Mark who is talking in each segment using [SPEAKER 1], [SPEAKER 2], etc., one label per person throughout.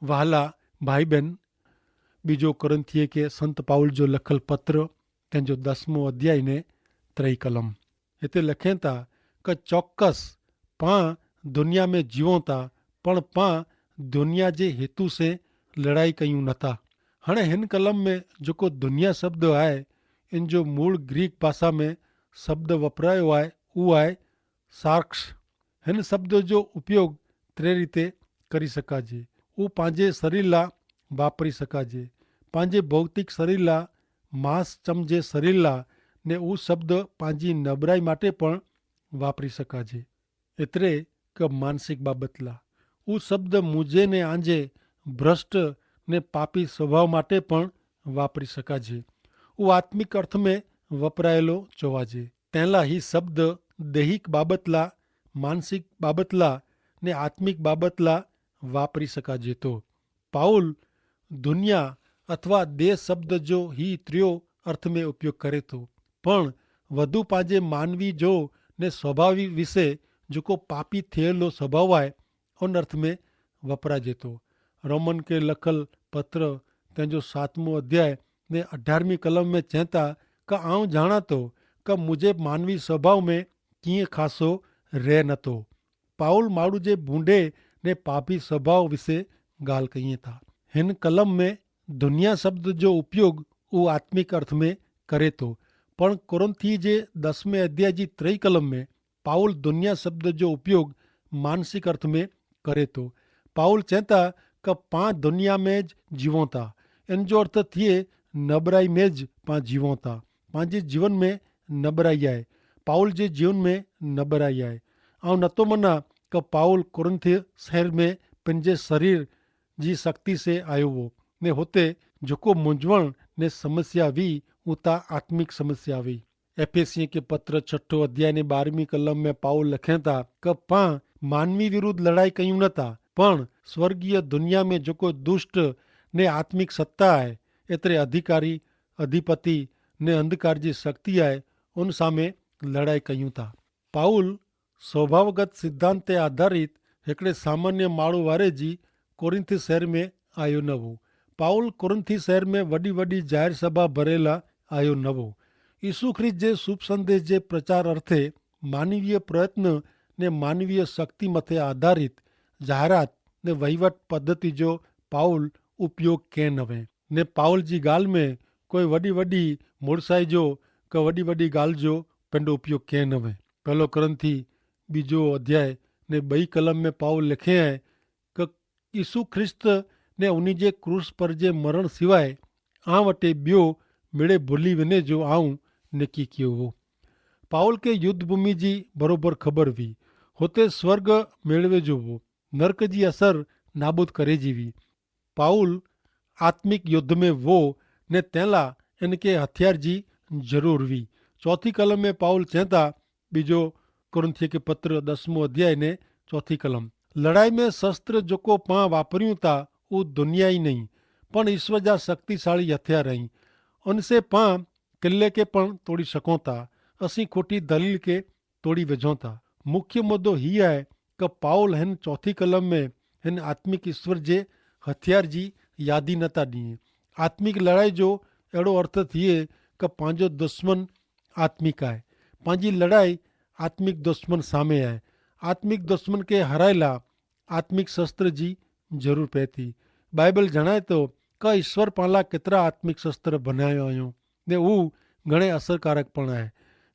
[SPEAKER 1] વહાલા ભાઈ બહેન, બીજો કોરિન્થીએ કે સંત પાउल जो लखल पत्र तेंजो 10मो अध्याय ने 3 कलम हिते लखें था कि चौक्कस पां दुनिया में जीवों था पण पां दुनिया जे हेतु से लड़ाई कयूं नथा। हाणे हिन कलम में जेको दुनिया शब्द आहे इन जो मूल ग्रीक भाषा में शब्द वपरायो आहे उहो आहे सार्क्स। हिन शब्द जो उपयोग त्रे रीते करी सघिजे। उहो पंहिंजे शरीर लाइ वापरी सघिजे, पंहिंजे भौतिक शरीर लाइ, मांस चम जे शरीर लाइ, ने उहो शब्द पंहिंजी नबराई माटे पण वापरी सघिजे। एतिरे કે માનસિક બાબતલા ઉ શબ્દ મુજે ને આંજે ભ્રષ્ટ ને પાપી સ્વભાવ માટે પણ વાપરી શકાજે। ઉ આત્મિક અર્થ में વપરાયેલો જોવાજે। તેલા ही શબ્દ દૈહિક બાબતલા, માનસિક બાબતલા ને આત્મિક બાબતલા વાપરી શકાજે। તો પાઉલ દુનિયા અથવા દેહ શબ્દ जो ही ત્રયો અર્થ में ઉપયોગ કરે તો પણ વધુ પાંજે માનવી जो ने સ્વભાવી વિશે जेको पापी थियलो स्वभाव है उन अर्थ में वपराजे तो। रोमन के लखल पत्र तेंजो 7मो अध्याय ने 18वीं कलम में चहता कि आऊँ जाना तो कि मुझे मानवी स्वभाव में कीअं खासो रह न तो। पाउल माण्हू जे बूंढे ने पापी स्वभाव विषे गाल कई था। हिन कलम में दुनिया शब्द जो उपयोग वो आत्मिक अर्थ में करे तो पण कोरिन्थी जे 10वें अध्याय जी 3 कलम में पाउल दुनिया शब्द जो उपयोग मानसिक अर्थ में करे तो। पाउल चहता कि पां दुनिया में ज जीवों था, इन जो अर्थ थिए नबराई में ज पां जीवों था। पंहिंजे जीवन में नबराई आहे, पाउल जे जीवन में नबराई आहे। ऐं नथो मना कि पाउल कोरिन्थ शहर में पंहिंजे शरीर जी शक्ति से आयो हो ने हुते जेको मुंझवण ने समस्या हुई उता आत्मिक समस्या हुई। एफेसी के पत्र 6 अध्याय ने 12वीं कलम में पाउल लखें था कि पां मानवी विरुद्ध लड़ाई कयूं नथा पण स्वर्गीय दुनिया में जेको दुष्ट ने आत्मिक सत्ता है, एतरे अधिकारी, अधिपति ने अंधकार जी शक्ति है, उन सामे लड़ाई कयूं था। पाउल स्वभावगत सिद्धांत ते आधारित हिकिड़े सामान्य माण्हू वारे जी कोरिन्थ शहर में आयो न हो। पाउल कोरिन्थी शहर में वॾी वॾी जाहिर सभा भरेला आयो न हो। यीशु ख्रिस्त जे शुभ संदेश जे प्रचार अर्थे मानवीय प्रयत्न ने मानवीय शक्ति मथे आधारित जाहिरात ने वहीवट पद्धति जो पाउल उपयोग के नवे ने पाउल जी गाल में कोई वॾी वॾी मुड़साई जो कि वॾी वॾी गाल जो पंहिंजो उपयोग के नवे। पहलो कोरिन्थी 2 अध्याय ने 2 कलम में पाउल लिखे है कि यीशु ख्रिस्त ने उन्हीं जे क्रूस पर जे मरण सिवाय आ वटे ॿियो मिड़े भुली वञे जो आऊं नकी कियो हो। पाउल के युद्ध भूमि जी बरोबर ख़बर हुई, हुते स्वर्ग मेड़वे जो हो, नरक जी असर नाबूद करे जी हुई। पाउल आत्मिक युद्ध में वो ने तेला इनके हथियार जी जरूर हुई। 4 कलम में पाउल चहता 2 कोरिन्थी के पत्र 10मो अध्याय ने 4 कलम लड़ाई में शस्त्र जेको पां वापरियूं था वो दुनिया ही नहीं पण ईश्वर जा शक्तिशाली हथियार आहिनि। उनसे पां किले के पण तोड़ी सघूं था, असीं खोटी दलील के तोड़ी विझूं था। मुख्य मुद्दो हीअ आहे कि पाउल हिन 4 कलम में हिन आत्मिक ईश्वर जे हथियार जी यादी नथा ॾिए। आत्मिक लड़ाई जो अहिड़ो अर्थ थिए कि पंहिंजो दुश्मन आत्मिक आहे, पंहिंजी लड़ाई आत्मिक दुश्मन सामे आहे। आत्मिक दुश्मन के हराए लाइ आत्मिक शस्त्र जी ज़रूर पए थी। बाइबल जणाए थो कि ईश्वर पाण लाइ केतिरा आत्मिक शस्त्र बनायो आहियूं ने हू घणे असरकारक पण आहे,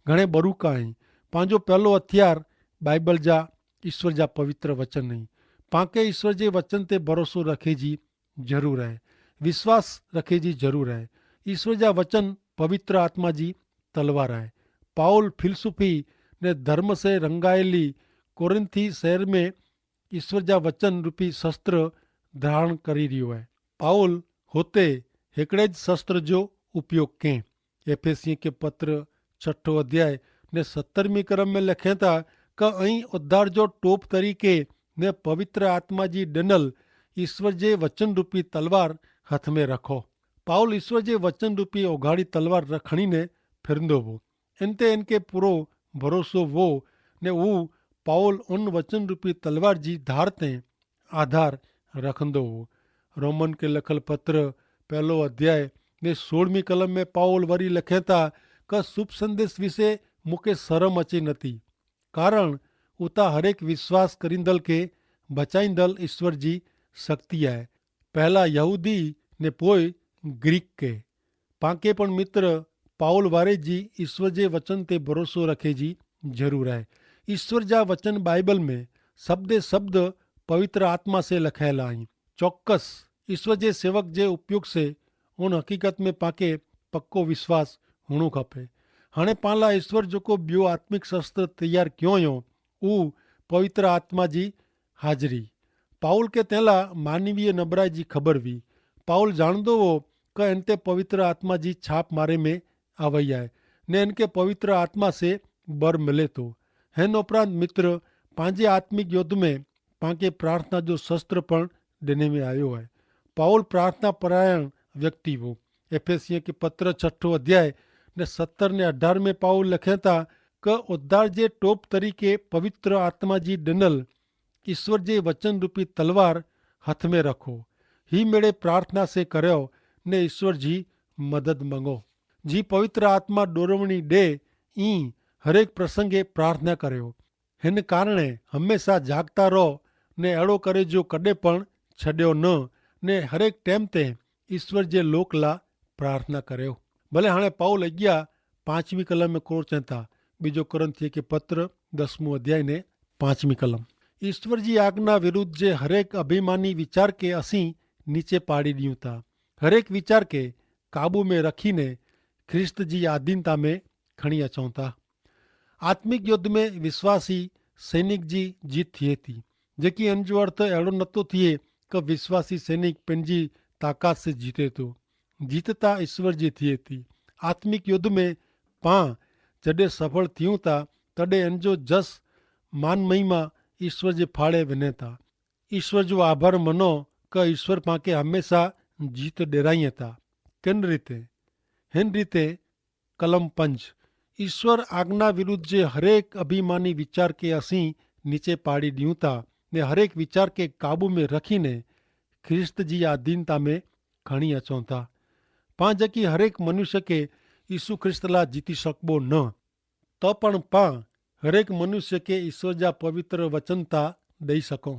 [SPEAKER 1] घणे बरूका आहिनि। पंहिंजो पहलो हथियार बाइबल जा ईश्वर जा पवित्र वचन आहिनि। पांखे ईश्वर जे वचन ते भरोसो रखे जी ज़रूर आहे, विश्वास रखे जी ज़रूर आहे। ईश्वर जा वचन पवित्र आत्मा जी तलवार आहे। पाउल फिलसुफी ने धर्म से रंगायली कोरिन्थी शहर में ईश्वर जा वचन रूपी शस्त्र धारण करी रहियो आहे। पाउल हुते हिकिड़े ज शस्त्र जो उपयोग कयईं। एफेसी के पत्र 6 अध्याय ने 17वीं कलम में लिखे था कि ऐं उद्धार जो टोप तरीक़े ने पवित्र आत्मा जी ॾिनल ईश्वर जे वचन रूपी तलवार हथ में रखो। पाउल ईश्वर जे वचन रूपी ओघाड़ी तलवार रखणी ने फिरंदो हो। इन ते इनके पूरो भरोसो वो ने हू पाउल उन वचन रूपी तलवार जी धार ते आधार रखंदो हो। रोमन के लखल पत्र 1 अध्याय ने 16મી कलम में पाउल वरी लखे था कि शुभ संदेश विषे मूंखे शरम अचे नथी, कारण उता हरेक विश्वास करींदल के बचाईंदल ईश्वर जी शक्ति है। पहला यहूदी ने पोइ ग्रीक के। पांके पण मित्र पाउल वारे जी ईश्वर जे वचन ते भरोसो रखे जी जरूर है। ईश्वर जा वचन बाइबल में शब्दे शब्द पवित्र आत्मा से लखायला आहिनि। चौक्कस ईश्वर जे सेवक जे उपयोग से उन हकीकत में पाके पक्को विश्वास हुअणो खपे। हाणे पाण लाइ ईश्वर जेको ॿियो आत्मिक शस्त्र तैयार कयो हुयो उहो पवित्र आत्मा जी हाज़िरी। पाउल के तेला मानवीय नबराई जी ख़बर हुई। पाउल जाणदो हो कि इन ते पवित्र आत्मा जी छाप मारे में आवई है ने इनके पवित्र आत्मा से बर मिले तो। हिन उपरांत मित्र पंहिंजे आत्मिक युद्ध में पांखे प्रार्थना जो शस्त्र पण ॾिने में आयो है। पाउल प्रार्थना परायण व्यक्ति हो। एफेसियों के पत्र 6 अध्याय ने 17 ने 18 में पाउल लिखे था कि उद्धार जे टोप तरीके पवित्र आत्मा जी ॾिनल ईश्वर जे वचन रूपी तलवार हथ में रखो। ही मेरे प्रार्थना से करो ने ईश्वर जी मदद मंगो। जी पवित्र आत्मा डोरवणी दे ई हरेक प्रसंगे प्रार्थना करो। हिन कारणे हमेशा जागता रहो ने अड़ो करे जो कदे पण छड्यो न ने हरेक टाइम ते ईश्वर जे लोक ला प्रार्थना करो। भले हाणे पाउल अॻियां 5મી कलम में कोड़ चवनि था। बीजो कुरिन्थियों के पत्र 10 अध्याय ने 5મી कलम। ईश्वर जी आज्ञा विरुद्ध जे हरेक अभिमानी विचार के असीं नीचे पाड़ी ॾियूं था। हरेक विचार के काबू में रखीने ख्रिस्त जी आधीनता में खणी अचूं था। आत्मिक युद्ध में विश्वासी सैनिक जी जीत थिए थी, जेकी इन जो अर्थ अहिड़ो नथो थिए कि विश्वासी सैनिक पंहिंजी ताक़त से जीते थो। जीतता ईश्वर जी थिए थी। आत्मिक युद्ध में पां जॾहिं सफल थियूं था तॾहिं इन जो जस मान महिमा ईश्वर जे फाड़े वञे था। ईश्वर जो आभार मनो कि ईश्वर पांखे हमेशा जीत ॾिराईअ था। किन रीते? हिन रीते कलम 5 ईश्वर आज्ञा विरुद्ध जे हरेक अभिमानी विचार के असीं नीचे पाड़ी ॾियूं था ने हरेक विचार के काबू में रखीने ख्रिस्त जी आधीनता में खणी अचूं था। पां जेकी हरेक मनुष्य के यीशु ख्रिस्त ला जीती सकबो न, तो पण पां हरेक मनुष्य के ईश्वर जा पवित्र वचन था ॾेई सघूं।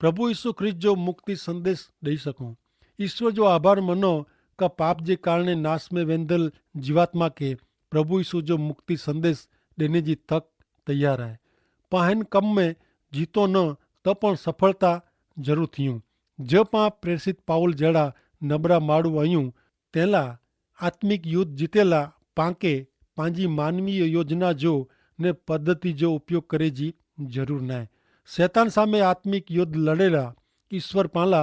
[SPEAKER 1] प्रभु यीशु ख्रिस्त जो मुक्ति संदेश ॾेई सघूं। ईश्वर जो आभार मनो कि पाप जे कारणे नाश में वेंदल जीवात्मा के प्रभु यीशु जो मुक्ति संदेश ॾिने जी तक तैयार है। पां हिन कम में जीतो न तो पण सफलता जरूर थियूं। जो पां प्रेसित पाउल जहिड़ा नबरा माण्हू आहियूं तेला आत्मिक युद्ध जीतेला पांखे पंहिंजी मानवीय योजना जो ने पद्धति जो उपयोग करे जी जरूर न है। शैतान सामे आत्मिक युद्ध लड़ेला ईश्वर पाला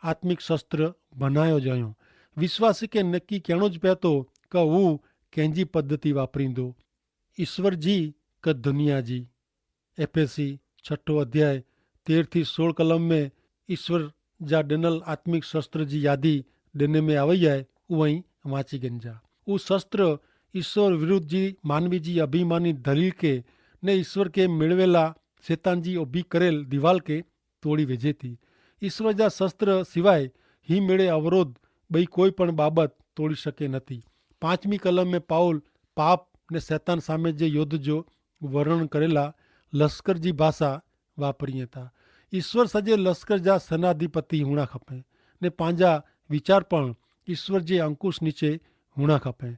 [SPEAKER 1] आत्मिक शस्त्र बनायो जायो। विश्वासी के नक्की कहणो ज पिए थो कि हू कंहिंजी पद्धति वापरींदो, ईश्वर जी कि दुनिया जी। एफएसी 6 अध्याय 13-16 कलम में ईश्वर जा ॾिनल आत्मिक शस्त्र जी यादी ॾिने में आवई आहे। उहे वाची गंजा उ शस्त्र ईश्वर विरुद्ध जी मानवी जी अभिमानी दलील के ने ईश्वर के मिलवेला शैतान जी उभी करेल दीवाल के तोड़ी वेझे थी। ईश्वर जा शस्त्र सिवाय ही मेड़े अवरोध ॿई कोई पण बाबत तोड़ी सके नथी। 5મી कलम में पाउल पाप ने शैतान सामे जे युद्ध जो वर्णन करेला लश्कर जी भाषा वापरीए था। ईश्वर सॼे लश्कर जा सेनाधिपति हुअणा खपे ने पंहिंजा वीचार पण ईश्वर जे अंकुश नीचे हुअणा खपे।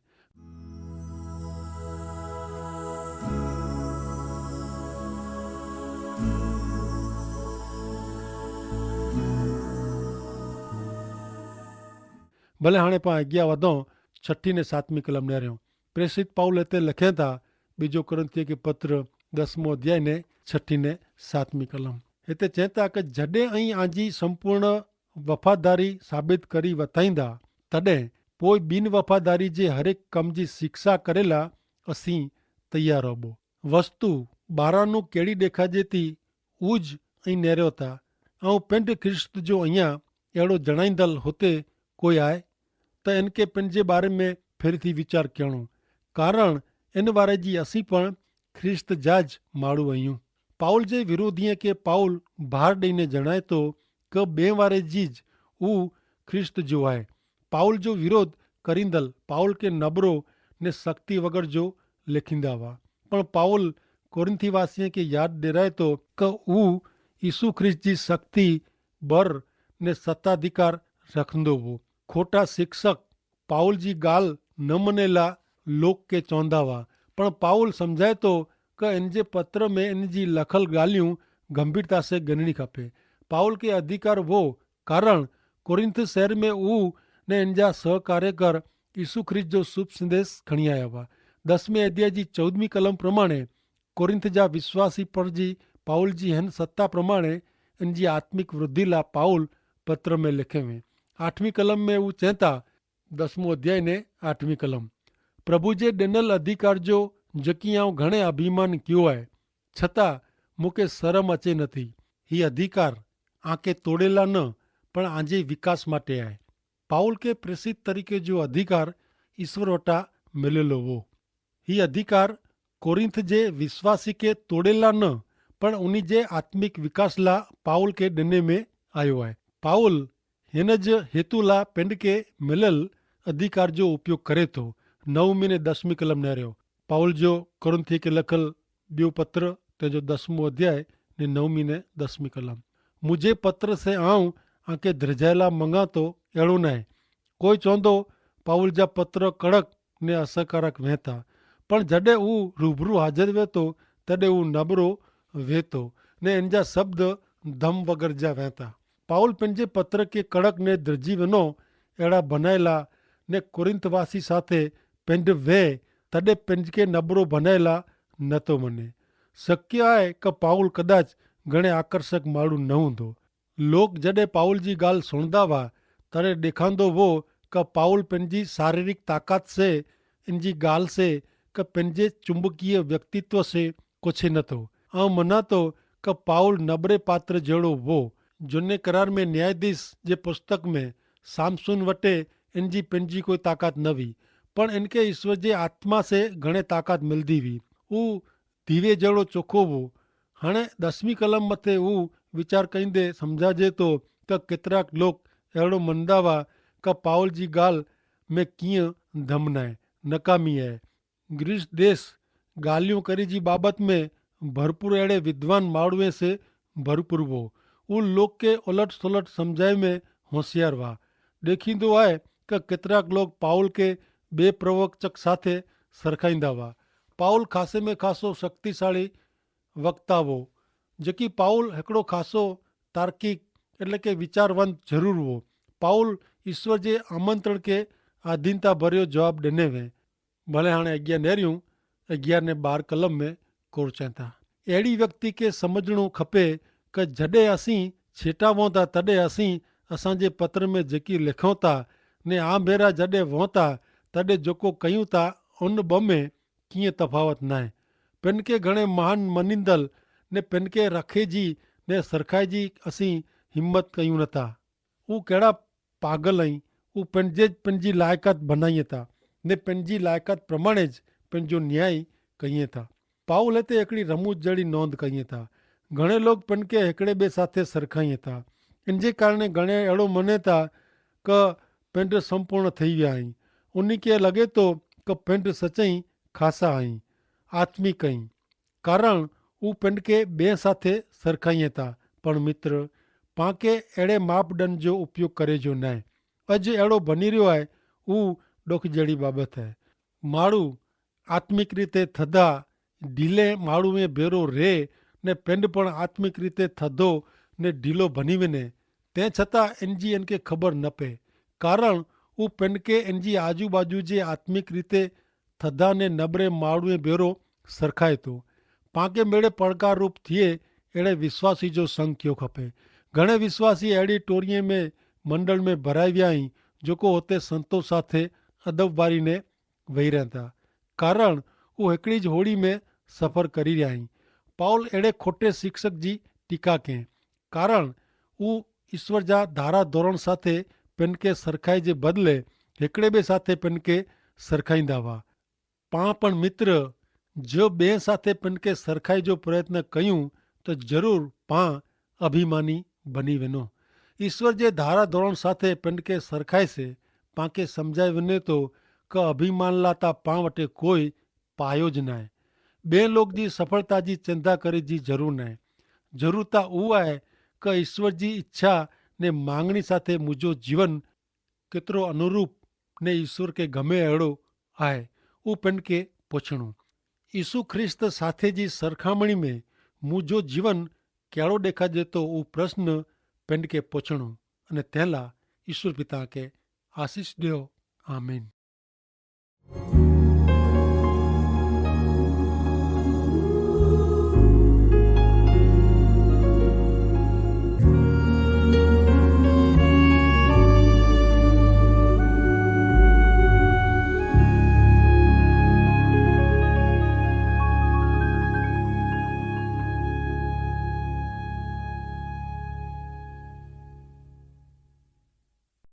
[SPEAKER 1] भले हाणे पां अॻियां वधूं 6 ने 7મી कलम ॾेरियूं। प्रेसित पाउल हिते लिखे था बीजो कुरिन्थियों के पत्र 10 अध्याय ने 6 ने 7મી कलम। हिते चए था कि जॾहिं ऐं आंजी संपूर्ण वफ़ादारी साबित करी वताईंदा तॾहिं पोइ ॿिन वफ़ादारी जे हरेक कम जी शिक्षा करेला असीं तैयार होबो। वस्तु ॿारानू कहिड़ी ॾेखारिजे थी उज ऐं नेरियो था ऐं पिंड ख्रिस्त जो अञा अहिड़ो जणाईंदल हुते कोई आहे त इनके पंहिंजे बारे में फिर थी वीचार करणो, कारण इन वारे जी असीं पण ख्रिस्त जाज माण्हू आहियूं। पाउल जे विरोधीअ खे पाउल भार ॾेई जणाए थो कि ॿिए वारे जीज हू ખ્રિસ્ત जो आहे। पाउल जो विरोध करींदल पाउल के नबरो ने शक्ति वगर जो लिखींदा हुआ, पण पाउल कोरिंथीवासीअ खे यादि ॾिराए थो कि हू यीशु ख्रिस्त जी शक्ति बर ने सत्ताधिकार रखंदो हो। खोटा शिक्षक पाउल जी ॻाल्हि न मनेला लोक के चवंदा हुआ, पण पाउल सम्झाए थो कि इन जे पत्र में इन जी लखल ॻाल्हियूं गंभीरता से ॻणणी खपे। पाउल के अधिकार वो कारण कोरिंथ शहर में हू ने इन जा सहकार्यकर यीशु ख्रिस्त जो शुभ संदेश खणी आया हुआ। 10वें अध्याय जी 14वीं कलम प्रमाणे कोरिंथ जा विश्वासी पर जी पाउल जी हिन सत्ता प्रमाणे इन जी आत्मिक वृद्धि ला पाउल पत्र में लिखे हुए। 8वीं कलम में हू चवनि था, 10मों अध्याय ने 8वीं कलम, प्रभु जे ॾिनल अधिकार जो जकी आऊं घणे अभिमान कयो आहे, छतां मूंखे शरम अचे नथी। ही अधिकार आंखे तोड़ेला न पण आंजे विकास माटे आहे। पाउल के प्रसिद्ध तरीके जो अधिकार ईश्वर वटां मिलियलु हो। ही अधिकार कोरिंथ जे विश्वासी के तोड़ेला न पण उन्ही जे आत्मिक विकास ला पाउल के ॾिने में आयो आहे। पाउल हिन जे हेतु ला पिंड के मिलियल अधिकार जो उपयोग करे थो। 9वीं ने 10वीं कलम नेरियो पाउल जो कोरिंथी के लखल ॿियो पत्र तंहिंजो 10मों अध्याय ने 9वीं ने 10वीं कलम, मुझे पत्र से आऊं आंखे धृजायला मंगा तो अहिड़ो न आहे। कोई चवंदो पाउल जा पत्र कड़क ने असरकारक वेहता, पण जॾहिं हू रूबरू हाज़िर वे थो तॾहिं हू नबरो वे थो ने इन जा शब्द धम वग़ैरह जा वेहता। पाउल पंहिंजे पत्र के कड़क ने धृजी वञो अहिड़ा बनायला ने कोरिंथवासी साथे पिंड वे तॾहिं पंहिंजे नबरो बनायला न थो मञे। शक्य आहे कि पाउल कदाच घणे आकर्षक माण्हू न हूंदो। लोग जॾहिं पाउल जी ॻाल्हि सुणंदा हुआ तॾहिं ॾेखारींदो हो कि पाउल पंहिंजी शारीरिक ताक़त से इन जी ॻाल्हि से कि पंहिंजे चुंबकीय व्यक्तित्व से कुझु नथो। ऐं मञा थो कि पाउल नबरे पात्र जहिड़ो हो। जुने करार में न्यायाधीश जे पुस्तक में सामसून वटे इन जी पंहिंजी कोई ताक़त न हुई, पण इनके ईश्वर जे आत्मा से घणे ताक़त मिलंदी हुई। हू दीवे जहिड़ो चोखो हो। हाणे 10वीं कलम मथे हू वीचार कईंदे सम्झाइजे थो कि केतिरा लोग अहिड़ो मञंदा हुआ कि पाउल जी ॻाल्हि में कीअं दम न आहे, नकामी आहे। ग्रीस देश ॻाल्हियूं करी जी बाबति में भरपूर अहिड़े विद्वान माण्हूअ से भरपूर हो। हू लोक के उलट सुलट सम्झाए में होशियार हुआ। ॾेखींदो आहे कि केतिरा लोग पाउल के ॿिए प्रवचक साथे सरखाईंदा हुआ। पाउल ख़ासे में ख़ासो शक्तिशाली वक्ता हो, जेकी पाउल हिकिड़ो ख़ासो तार्किक એટલે કે વિચારવંત જરૂર हो। पाउल ईश्वर जे आमंत्रण के आधीनता भरियो जवाब ॾिने वे। भले हाणे अॻियां नेरियूं 11 ने 12 कलम में कोर चवनि था, अहिड़ी व्यक्ति खे सम्झणो खपे कि जॾहिं असीं छेटा वहूं था तॾहिं असीं असांजे पत्र में जेकी लिखूं था ने आम भेरा जॾहिं वहूं था तॾहिं जेको कयूं था उन ॿ में कीअं तफ़ावत न आहे। पिन खे घणे महान मञींदल ने पिन खे रखे जी ने सरखाए जी असीं हिम्मत कयूं नथा। हू कहिड़ा पागल आहिनि। हू पंहिंजी लाइक़त बनाईअ था ने पंहिंजी लाइक़त प्रमाणे ज पंहिंजो न्याय कईं था। पाउल हिते हिकिड़ी रमूज़ जहिड़ी नोंद कईं था। घणे लोग पिन खे हिकिड़े ॿिए साथे सरखाईं था। इन जे कारण घणे अहिड़ो मञे था कि पिंड संपूर्ण थी विया आहिनि। उन खे लॻे थो कि पिंड सचई ख़ासा आहिनि, आत्मिक आहिनि, कारण हू पिंड खे ॿिए साथे सरखाईं था। पण मित्र पांखे अहिड़े मापदंड जो उपयोग करे जो न आहे। अॼु अहिड़ो बनी रहियो आहे, हू ॾुख जहिड़ी बाबति आहे। माण्हू आत्मिक रीते थधा ढीले माण्हू में भेरो रहे ने पिंड पण आत्मिक रीते थधो ने ढीलो बनी वञे, तंहिं छतां इन जी इनखे ख़बर न पए, कारण हू पिंड खे इन जी आजू बाजू जे आत्मिक रीते थधा ने नबरे माण्हू भेरो सरखाए थो। पांखे मेड़े पड़कार रूप थिए अहिड़े विश्वासी जो संग कयो खपे। घणे विश्वासी अहिड़ी टोरीअ में मंडल में भराए विया आहिनि जेको हुते संतो साथे अदब वारी ने वेही रहनि था, कारण हू हिकिड़ी ज होड़ी में सफ़र करी रहिया आहिनि। पाउल अहिड़े खोटे शिक्षक जी टीका कयईं, कारण हू ईश्वर जा धारा धोरण साथे पिन खे सरखाए जे बदिले हिकिड़े ॿिए साथे पिन खे सरखाईंदा हुआ। पाण पण मित्र जो ॿिए साथे पिन खे सरखाई जो प्रयत्न कयूं त ज़रूरु पाण अभिमानी बनी वञो। ઈશ્વર જે ધારા ધોરણ સાથે પેંડકે સરખાય છે પાંકે સમજાવીને તો ક અભિમાન લાતા પાં વટે કોઈ પાયો જ નાય। બે लोग जी सफलता जी चिंता करी जी जरूर नाय। जरूरता ऊ आए क ईश्वर जी इच्छा ने मांगणी साथे मुझो जीवन केतरो अनुरूप ने ईश्वर के गमे अड़ो आए ऊ पेंड के पूछणु। ईसु ख्रिस्त साथे जी सरखामणी में मुझो जीवन केड़ो देखा जेतो ऊ प्रश्न पेंड के पूछणु अने तेला ईश्वर पिता के आशीष दो। आमीन।